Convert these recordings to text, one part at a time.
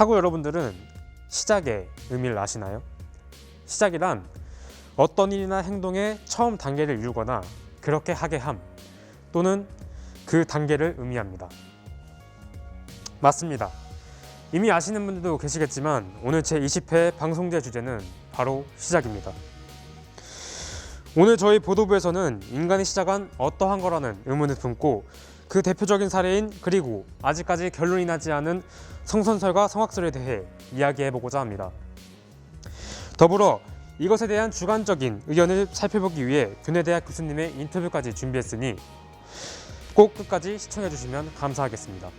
하고 여러분들은 시작의 의미를 아시나요? 시작이란 어떤 일이나 행동의 처음 단계를 이루거나 그렇게 하게 함 또는 그 단계를 의미합니다. 맞습니다. 이미 아시는 분들도 계시겠지만 오늘 제20회 방송제 주제는 바로 시작입니다. 오늘 저희 보도부에서는 인간이 시작한 어떠한 거라는 의문을 품고 그 대표적인 사례인 그리고 아직까지 결론이 나지 않은 성선설과 성악설에 대해 이야기해보고자 합니다. 더불어 이것에 대한 주관적인 의견을 살펴보기 위해 교내대학 교수님의 인터뷰까지 준비했으니 꼭 끝까지 시청해주시면 감사하겠습니다.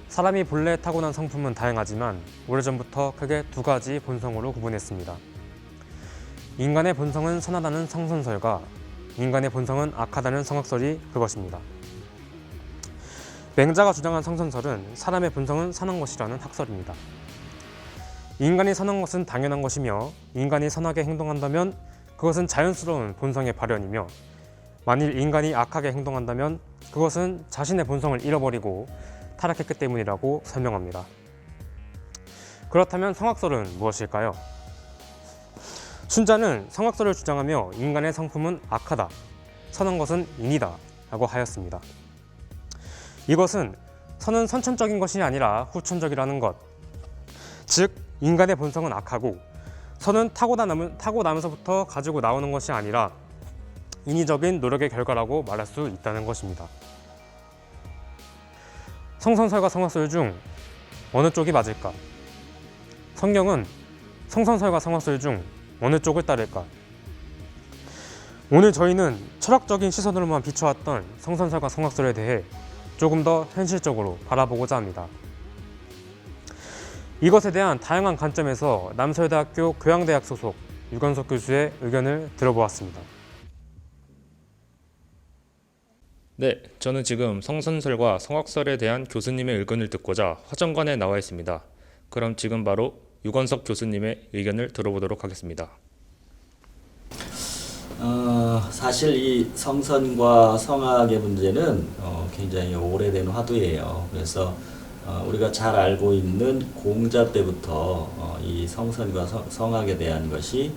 사람이 본래 타고난 성품은 다양하지만 오래전부터 크게 두 가지 본성으로 구분했습니다. 인간의 본성은 선하다는 성선설과 인간의 본성은 악하다는 성악설이 그것입니다. 맹자가 주장한 성선설은 사람의 본성은 선한 것이라는 학설입니다. 인간이 선한 것은 당연한 것이며 인간이 선하게 행동한다면 그것은 자연스러운 본성의 발현이며 만일 인간이 악하게 행동한다면 그것은 자신의 본성을 잃어버리고 타락했기 때문이라고 설명합니다. 그렇다면 성악설은 무엇일까요? 순자는 성악설을 주장하며 인간의 성품은 악하다, 선한 것은 인이다 라고 하였습니다. 이것은 선은 선천적인 것이 아니라 후천적이라는 것, 즉 인간의 본성은 악하고 선은 타고나면서부터 가지고 나오는 것이 아니라 인위적인 노력의 결과라고 말할 수 있다는 것입니다. 성선설과 성악설 중 어느 쪽이 맞을까? 성경은 성선설과 성악설 중 어느 쪽을 따를까? 오늘 저희는 철학적인 시선으로만 비춰왔던 성선설과 성악설에 대해 조금 더 현실적으로 바라보고자 합니다. 이것에 대한 다양한 관점에서 남서여대학교 교양대학 소속 유건석 교수의 의견을 들어보았습니다. 네, 저는 지금 성선설과 성악설에 대한 교수님의 의견을 듣고자 화정관에 나와 있습니다. 그럼 지금 바로 유건석 교수님의 의견을 들어보도록 하겠습니다. 사실 이 성선과 성악의 문제는 굉장히 오래된 화두예요. 그래서 우리가 잘 알고 있는 공자 때부터 이 성선과 성악에 대한 것이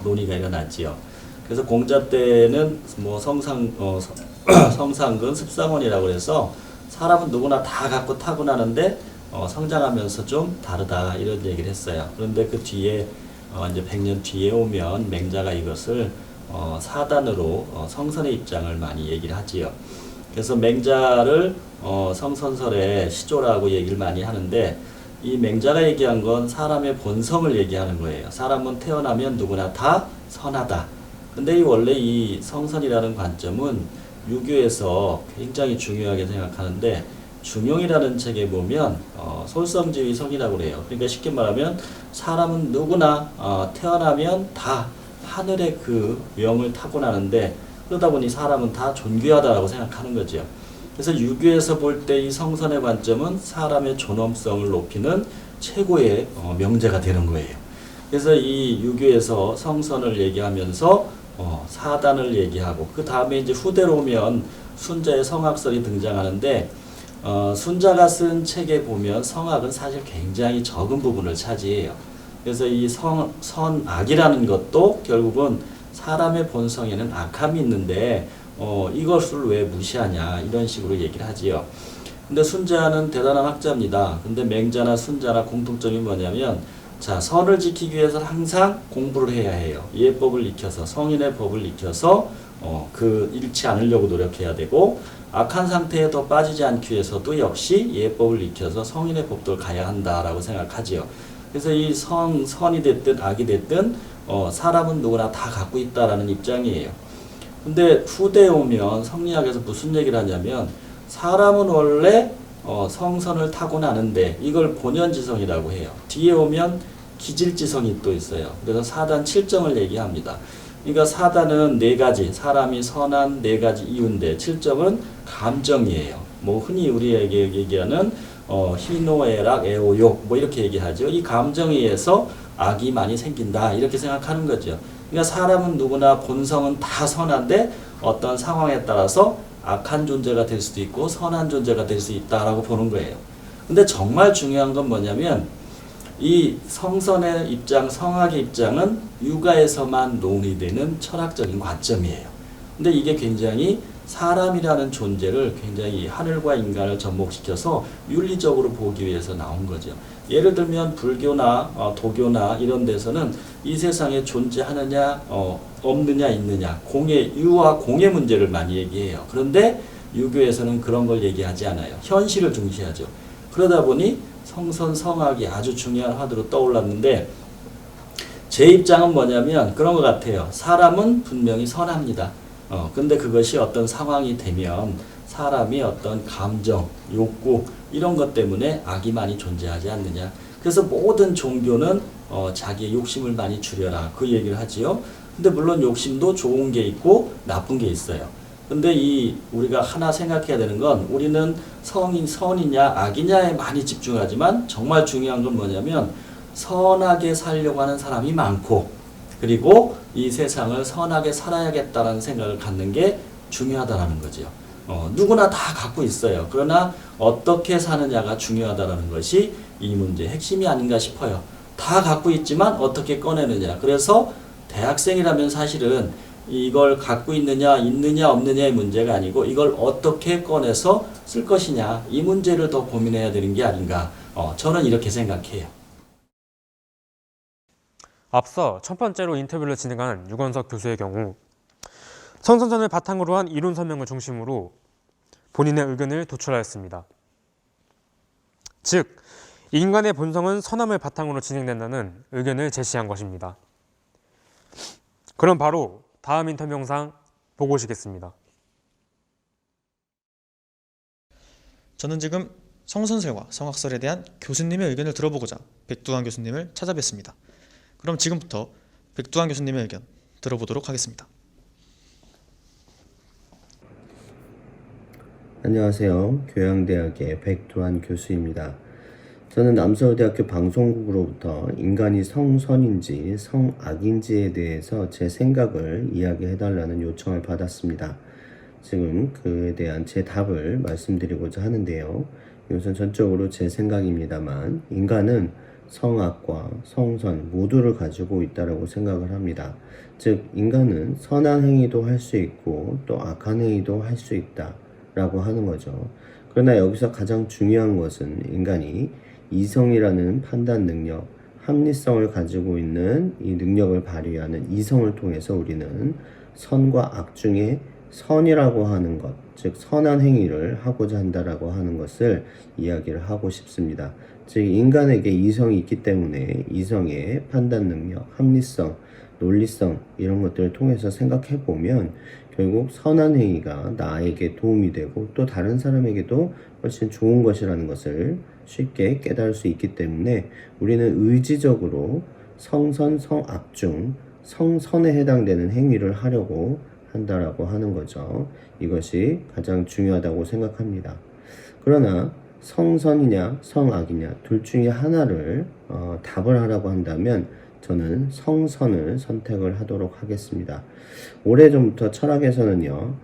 논의가 일어났지요. 그래서 공자 때는 뭐 성상근 습상원이라고 해서 사람은 누구나 다 갖고 타고나는데 성장하면서 좀 다르다 이런 얘기를 했어요. 그런데 그 뒤에 이제 100년 뒤에 오면 맹자가 이것을 사단으로 성선의 입장을 많이 얘기를 하지요. 그래서 맹자를 성선설의 시조라고 얘기를 많이 하는데 이 맹자가 얘기한 건 사람의 본성을 얘기하는 거예요. 사람은 태어나면 누구나 다 선하다. 근데 원래 이 성선이라는 관점은 유교에서 굉장히 중요하게 생각하는데 중용이라는 책에 보면 솔성지의 성이라고 그래요. 그러니까 쉽게 말하면 사람은 누구나 태어나면 다 하늘의 그 명을 타고나는데 그러다 보니 사람은 다 존귀하다라고 생각하는 거죠. 그래서 유교에서 볼 때 이 성선의 관점은 사람의 존엄성을 높이는 최고의 명제가 되는 거예요. 그래서 이 유교에서 성선을 얘기하면서 사단을 얘기하고 그 다음에 이제 후대로 오면 순자의 성악설이 등장하는데 순자가 쓴 책에 보면 성악은 사실 굉장히 적은 부분을 차지해요. 그래서 이 선악이라는 것도 결국은 사람의 본성에는 악함이 있는데 이것을 왜 무시하냐 이런 식으로 얘기를 하지요. 근데 순자는 대단한 학자입니다. 근데 맹자나 순자나 공통점이 뭐냐면 자, 선을 지키기 위해서는 항상 공부를 해야 해요. 예법을 익혀서 성인의 법을 익혀서 잃지 않으려고 노력해야 되고 악한 사태에 더 빠지지 않기 위해서도 역시 예법을 익혀서 성인의 법도를 가야 한다라고 생각하지요. 그래서 이 선이 됐든 악이 됐든 사람은 누구나 다 갖고 있다라는 입장이에요. 근데 후대에 오면 성리학에서 무슨 얘기를 하냐면 사람은 원래 성선을 타고나는데 이걸 본연지성이라고 해요. 뒤에 오면 기질지성이 또 있어요. 그래서 사단 7정을 얘기합니다. 그러니까 사단은 4가지, 사람이 선한 4가지 이유인데 7정은 감정이에요. 뭐 흔히 우리에게 얘기하는 희노애락, 애호욕 뭐 이렇게 얘기하죠. 이 감정에 의해서 악이 많이 생긴다 이렇게 생각하는 거죠. 그러니까 사람은 누구나 본성은 다 선한데 어떤 상황에 따라서 악한 존재가 될 수도 있고 선한 존재가 될 수 있다라고 보는 거예요. 근데 정말 중요한 건 뭐냐면 이 성선의 입장, 성악의 입장은 육아에서만 논의되는 철학적인 관점이에요. 근데 이게 굉장히 사람이라는 존재를 굉장히 하늘과 인간을 접목시켜서 윤리적으로 보기 위해서 나온 거죠. 예를 들면 불교나 도교나 이런 데서는 이 세상에 존재하느냐 없느냐 있느냐 유와 공의 문제를 많이 얘기해요. 그런데 유교에서는 그런 걸 얘기하지 않아요. 현실을 중시하죠. 그러다 보니 성선 성악이 아주 중요한 화두로 떠올랐는데 제 입장은 뭐냐면 그런 것 같아요. 사람은 분명히 선합니다. 근데 그것이 어떤 상황이 되면 사람이 어떤 감정, 욕구 이런 것 때문에 악이 많이 존재하지 않느냐. 그래서 모든 종교는 자기의 욕심을 많이 줄여라 그 얘기를 하지요. 근데 물론 욕심도 좋은 게 있고 나쁜 게 있어요. 근데 우리가 하나 생각해야 되는 건 우리는 선이냐 악이냐에 많이 집중하지만 정말 중요한 건 뭐냐면 선하게 살려고 하는 사람이 많고 그리고 이 세상을 선하게 살아야겠다는 생각을 갖는 게 중요하다는 거죠. 누구나 다 갖고 있어요. 그러나 어떻게 사느냐가 중요하다는 것이 이 문제의 핵심이 아닌가 싶어요. 다 갖고 있지만 어떻게 꺼내느냐. 그래서 대학생이라면 사실은 이걸 갖고 있느냐 없느냐의 문제가 아니고 이걸 어떻게 꺼내서 쓸 것이냐 이 문제를 더 고민해야 되는 게 아닌가 저는 이렇게 생각해요. 앞서 첫 번째로 인터뷰를 진행한 유건석 교수의 경우 성선전을 바탕으로 한 이론 설명을 중심으로 본인의 의견을 도출하였습니다. 즉, 인간의 본성은 선함을 바탕으로 진행된다는 의견을 제시한 것입니다. 그럼 바로 다음 인터뷰 영상 보고 오시겠습니다. 저는 지금 성선설과 성악설에 대한 교수님의 의견을 들어보고자 백두환 교수님을 찾아뵙습니다. 그럼 지금부터 백두환 교수님의 의견 들어보도록 하겠습니다. 안녕하세요. 교양대학의 백두환 교수입니다. 저는 남서울대학교 방송국으로부터 인간이 성선인지 성악인지에 대해서 제 생각을 이야기해달라는 요청을 받았습니다. 지금 그에 대한 제 답을 말씀드리고자 하는데요. 이것은 전적으로 제 생각입니다만 인간은 성악과 성선 모두를 가지고 있다고 생각을 합니다. 즉 인간은 선한 행위도 할 수 있고 또 악한 행위도 할 수 있다라고 하는 거죠. 그러나 여기서 가장 중요한 것은 인간이 이성이라는 판단 능력, 합리성을 가지고 있는 이 능력을 발휘하는 이성을 통해서 우리는 선과 악 중에 선이라고 하는 것, 즉 선한 행위를 하고자 한다라고 하는 것을 이야기를 하고 싶습니다. 즉 인간에게 이성이 있기 때문에 이성의 판단 능력, 합리성, 논리성 이런 것들을 통해서 생각해 보면 결국 선한 행위가 나에게 도움이 되고 또 다른 사람에게도 훨씬 좋은 것이라는 것을 쉽게 깨달을 수 있기 때문에 우리는 의지적으로 성선, 성악 중 성선에 해당되는 행위를 하려고 한다라고 하는 거죠. 이것이 가장 중요하다고 생각합니다. 그러나 성선이냐 성악이냐 둘 중에 하나를 답을 하라고 한다면 저는 성선을 선택을 하도록 하겠습니다. 오래전부터 철학에서는요,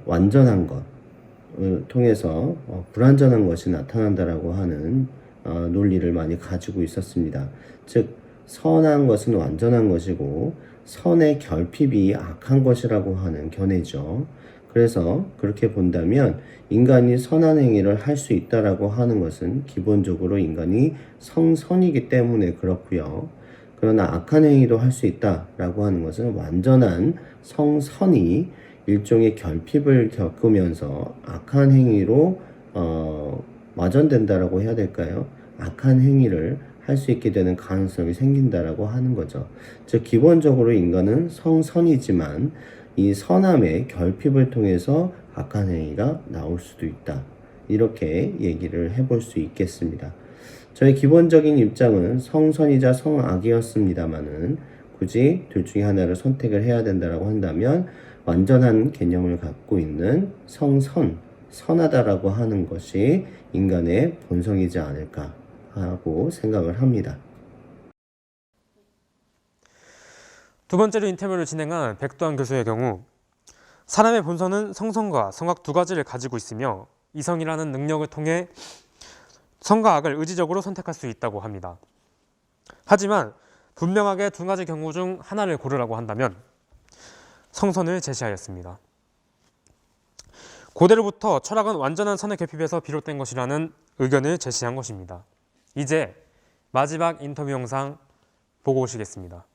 완전한 것을 통해서 불완전한 것이 나타난다라고 하는 논리를 많이 가지고 있었습니다. 즉 선한 것은 완전한 것이고 선의 결핍이 악한 것이라고 하는 견해죠. 그래서 그렇게 본다면 인간이 선한 행위를 할 수 있다라고 하는 것은 기본적으로 인간이 성선이기 때문에 그렇고요. 그러나 악한 행위도 할 수 있다라고 하는 것은 완전한 성선이 일종의 결핍을 겪으면서 악한 행위로 마전된다라고 해야 될까요? 악한 행위를 할 수 있게 되는 가능성이 생긴다라고 하는 거죠. 즉 기본적으로 인간은 성선이지만 이 선함의 결핍을 통해서 악한 행위가 나올 수도 있다. 이렇게 얘기를 해볼 수 있겠습니다. 저의 기본적인 입장은 성선이자 성악이었습니다만은 굳이 둘 중에 하나를 선택을 해야 된다고 한다면 완전한 개념을 갖고 있는 성선, 선하다라고 하는 것이 인간의 본성이지 않을까 하고 생각을 합니다. 두 번째로 인터뷰를 진행한 백두환 교수의 경우 사람의 본성은 성선과 성악 두 가지를 가지고 있으며 이성이라는 능력을 통해 성과 악을 의지적으로 선택할 수 있다고 합니다. 하지만 분명하게 두 가지 경우 중 하나를 고르라고 한다면 성선을 제시하였습니다. 고대로부터 철학은 완전한 선의 결핍에서 비롯된 것이라는 의견을 제시한 것입니다. 이제 마지막 인터뷰 영상 보고 오시겠습니다.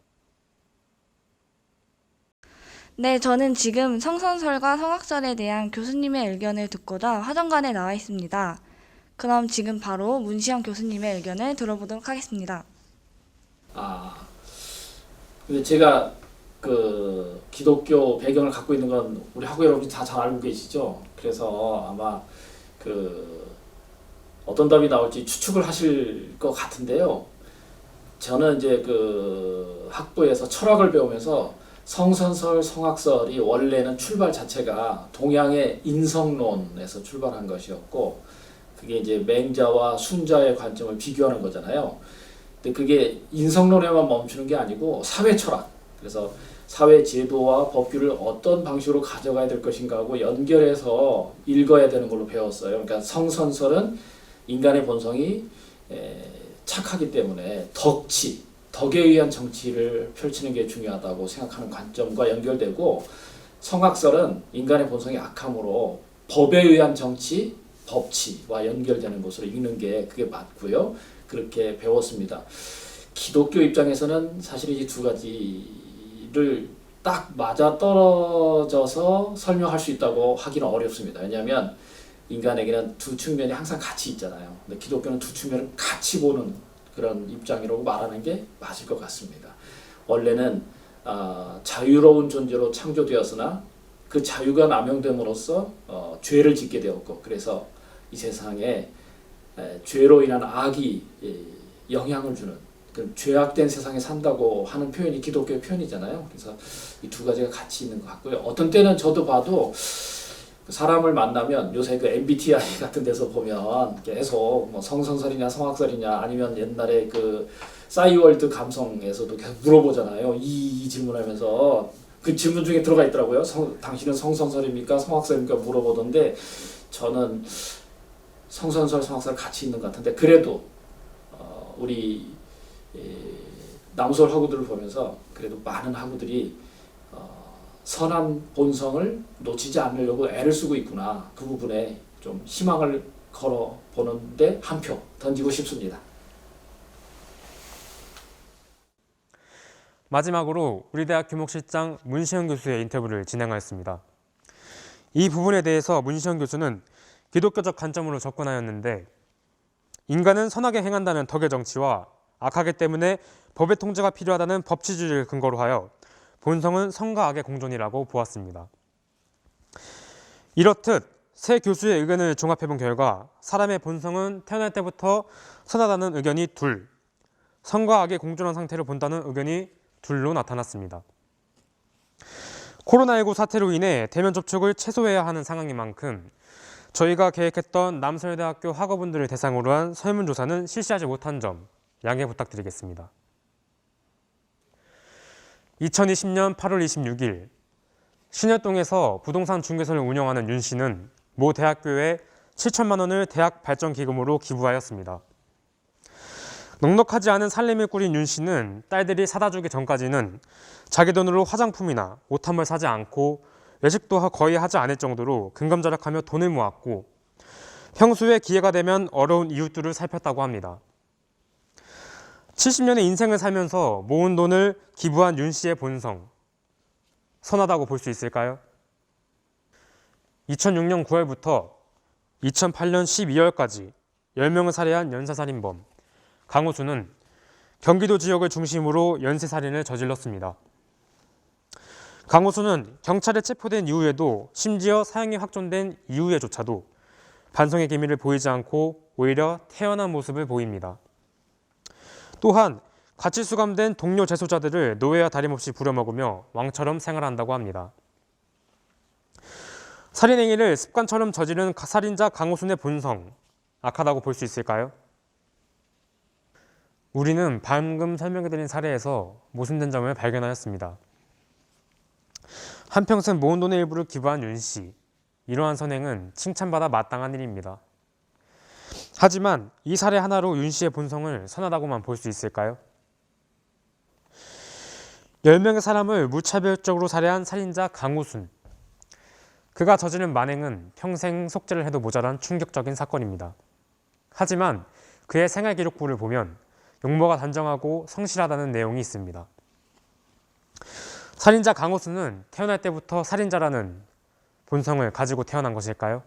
네, 저는 지금 성선설과 성악설에 대한 교수님의 의견을 듣고자 화정관에 나와 있습니다. 그럼 지금 바로 문시영 교수님의 의견을 들어보도록 하겠습니다. 근데 제가 그 기독교 배경을 갖고 있는 건 우리 학우 여러분이 다 잘 알고 계시죠? 그래서 아마 그 어떤 답이 나올지 추측을 하실 것 같은데요. 저는 이제 그 학부에서 철학을 배우면서 성선설, 성악설이 원래는 출발 자체가 동양의 인성론에서 출발한 것이었고, 그게 이제 맹자와 순자의 관점을 비교하는 거잖아요. 근데 그게 인성론에만 멈추는 게 아니고 사회 철학, 그래서 사회 제도와 법규를 어떤 방식으로 가져가야 될 것인가 하고 연결해서 읽어야 되는 걸로 배웠어요. 그러니까 성선설은 인간의 본성이 착하기 때문에 덕에 의한 정치를 펼치는 게 중요하다고 생각하는 관점과 연결되고, 성악설은 인간의 본성이 악함으로 법에 의한 정치, 법치와 연결되는 것으로 읽는 게 그게 맞고요. 그렇게 배웠습니다. 기독교 입장에서는 사실 이 두 가지를 딱 맞아 떨어져서 설명할 수 있다고 하기는 어렵습니다. 왜냐하면 인간에게는 두 측면이 항상 같이 있잖아요. 근데 기독교는 두 측면을 같이 보는 그런 입장이라고 말하는 게 맞을 것 같습니다. 원래는 자유로운 존재로 창조되었으나 그 자유가 남용됨으로써 죄를 짓게 되었고, 그래서 이 세상에 죄로 인한 악이 영향을 주는, 그 죄악된 세상에 산다고 하는 표현이 기독교의 표현이잖아요. 그래서 이 두 가지가 같이 있는 것 같고요. 어떤 때는 저도 봐도 사람을 만나면 요새 그 MBTI 같은 데서 보면 계속 뭐 성선설이냐 성악설이냐, 아니면 옛날에 그 싸이월드 감성에서도 계속 물어보잖아요. 이 질문하면서 그 질문 중에 들어가 있더라고요. 당신은 성선설입니까 성악설입니까 물어보던데, 저는 성선설 성악설 같이 있는 것 같은데, 그래도 우리 남소설 학우들을 보면서 그래도 많은 학우들이 선한 본성을 놓치지 않으려고 애를 쓰고 있구나, 그 부분에 좀 희망을 걸어 보는데 한 표 던지고 싶습니다. 마지막으로 우리 대학 교목실장 문시영 교수의 인터뷰를 진행하였습니다. 이 부분에 대해서 문시영 교수는 기독교적 관점으로 접근하였는데, 인간은 선하게 행한다는 덕의 정치와 악하기 때문에 법의 통제가 필요하다는 법치주의를 근거로 하여 본성은 선과 악의 공존이라고 보았습니다. 이렇듯 세 교수의 의견을 종합해본 결과 사람의 본성은 태어날 때부터 선하다는 의견이 둘, 선과 악의 공존한 상태를 본다는 의견이 둘로 나타났습니다. 코로나19 사태로 인해 대면 접촉을 최소해야 하는 상황인 만큼 저희가 계획했던 남서울대학교 학우분들을 대상으로 한 설문조사는 실시하지 못한 점 양해 부탁드리겠습니다. 2020년 8월 26일 신혈동에서 부동산 중개소를 운영하는 윤 씨는 모 대학교에 7천만 원을 대학 발전 기금으로 기부하였습니다. 넉넉하지 않은 살림을 꾸린 윤 씨는 딸들이 사다 주기 전까지는 자기 돈으로 화장품이나 옷 한 벌 사지 않고 외식도 거의 하지 않을 정도로 근검절약하며 돈을 모았고, 평소에 기회가 되면 어려운 이웃들을 살폈다고 합니다. 70년의 인생을 살면서 모은 돈을 기부한 윤 씨의 본성, 선하다고 볼 수 있을까요? 2006년 9월부터 2008년 12월까지 10명을 살해한 연쇄살인범 강호수는 경기도 지역을 중심으로 연쇄살인을 저질렀습니다. 강호수는 경찰에 체포된 이후에도, 심지어 사형이 확정된 이후에조차도 반성의 기미를 보이지 않고 오히려 태연한 모습을 보입니다. 또한 같이 수감된 동료 재소자들을 노예와 다름없이 부려먹으며 왕처럼 생활한다고 합니다. 살인행위를 습관처럼 저지른 살인자 강호순의 본성, 악하다고 볼 수 있을까요? 우리는 방금 설명해드린 사례에서 모순된 점을 발견하였습니다. 한평생 모은 돈의 일부를 기부한 윤 씨, 이러한 선행은 칭찬받아 마땅한 일입니다. 하지만 이 사례 하나로 윤 씨의 본성을 선하다고만 볼 수 있을까요? 10명의 사람을 무차별적으로 살해한 살인자 강우순. 그가 저지른 만행은 평생 속죄를 해도 모자란 충격적인 사건입니다. 하지만 그의 생활 기록부를 보면 용모가 단정하고 성실하다는 내용이 있습니다. 살인자 강우순은 태어날 때부터 살인자라는 본성을 가지고 태어난 것일까요?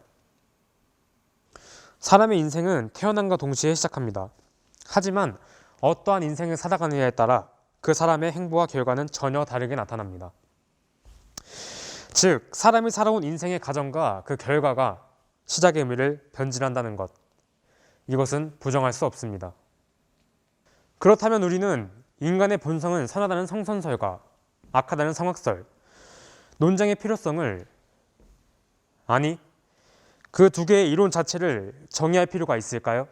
사람의 인생은 태어남과 동시에 시작합니다. 하지만 어떠한 인생을 살아가느냐에 따라 그 사람의 행보와 결과는 전혀 다르게 나타납니다. 즉, 사람이 살아온 인생의 과정과 그 결과가 시작의 의미를 변질한다는 것. 이것은 부정할 수 없습니다. 그렇다면 우리는 인간의 본성은 선하다는 성선설과 악하다는 성악설, 논쟁의 필요성을, 아니, 그 두 개의 이론 자체를 정의할 필요가 있을까요?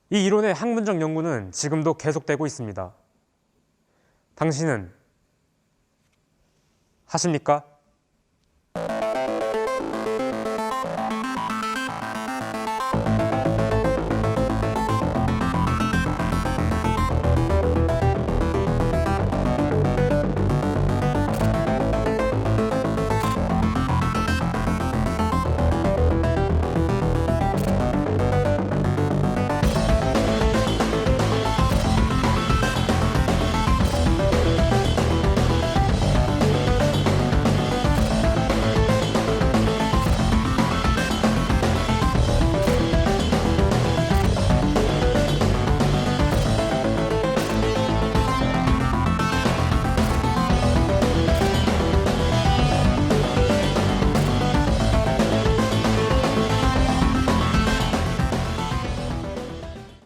이 이론의 학문적 연구는 지금도 계속되고 있습니다. 당신은 하십니까?